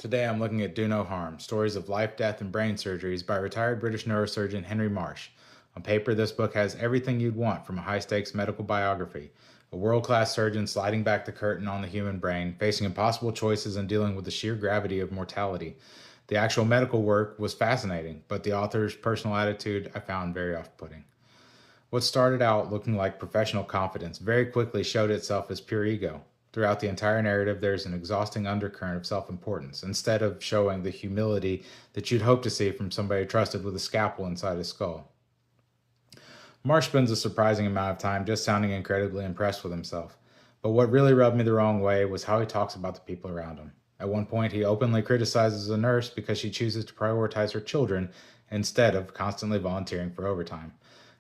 Today I'm looking at Do No Harm, Stories of Life, Death, and Brain Surgeries by retired British neurosurgeon Henry Marsh. On paper, this book has everything you'd want from a high-stakes medical biography. A world-class surgeon sliding back the curtain on the human brain, facing impossible choices and dealing with the sheer gravity of mortality. The actual medical work was fascinating, but the author's personal attitude I found very off-putting. What started out looking like professional confidence very quickly showed itself as pure ego. Throughout the entire narrative, there's an exhausting undercurrent of self importance, instead of showing the humility that you'd hope to see from somebody trusted with a scalpel inside his skull. Marsh spends a surprising amount of time just sounding incredibly impressed with himself. But what really rubbed me the wrong way was how he talks about the people around him. At one point, he openly criticizes a nurse because she chooses to prioritize her children instead of constantly volunteering for overtime.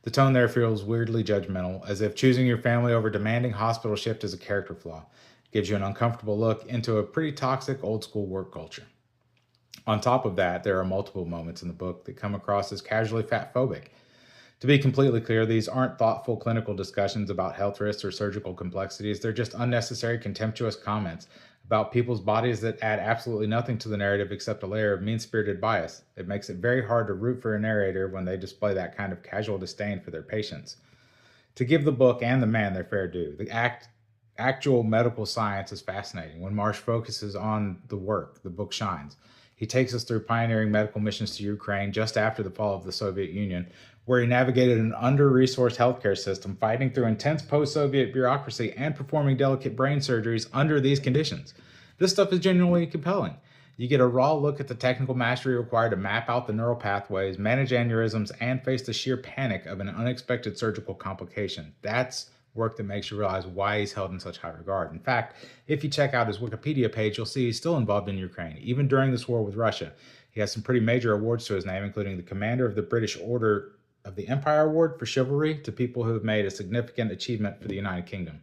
The tone there feels weirdly judgmental, as if choosing your family over demanding hospital shift is a character flaw. It gives you an uncomfortable look into a pretty toxic old school work culture. On top of that, there are multiple moments in the book that come across as casually fatphobic. To be completely clear, these aren't thoughtful clinical discussions about health risks or surgical complexities. They're just unnecessary, contemptuous comments about people's bodies that add absolutely nothing to the narrative except a layer of mean-spirited bias. It makes it very hard to root for a narrator when they display that kind of casual disdain for their patients. To give the book and the man their fair due, the actual medical science is fascinating. When Marsh focuses on the work, the book shines. He takes us through pioneering medical missions to Ukraine just after the fall of the Soviet Union, where he navigated an under-resourced healthcare system, fighting through intense post-Soviet bureaucracy and performing delicate brain surgeries under these conditions. This stuff is genuinely compelling. You get a raw look at the technical mastery required to map out the neural pathways, manage aneurysms, and face the sheer panic of an unexpected surgical complication. That's work that makes you realize why he's held in such high regard. In fact, if you check out his Wikipedia page, you'll see he's still involved in Ukraine, even during this war with Russia. He has some pretty major awards to his name, including the Commander of the British Order of the Empire Award for chivalry to people who have made a significant achievement for the United Kingdom.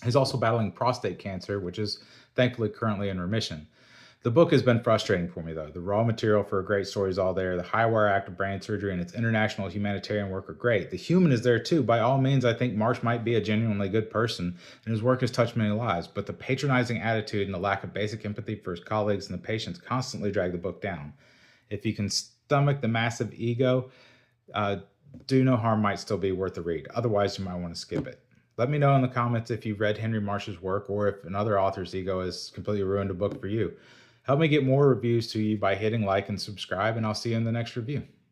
He's also battling prostate cancer, which is thankfully currently in remission. The book has been frustrating for me, though. The raw material for a great story is all there. The high-wire act of brain surgery and its international humanitarian work are great. The human is there, too. By all means, I think Marsh might be a genuinely good person, and his work has touched many lives. But the patronizing attitude and the lack of basic empathy for his colleagues and the patients constantly drag the book down. If you can stomach the massive ego, Do No Harm might still be worth a read. Otherwise, you might want to skip it. Let me know in the comments if you've read Henry Marsh's work or if another author's ego has completely ruined a book for you. Help me get more reviews to you by hitting like and subscribe, and I'll see you in the next review.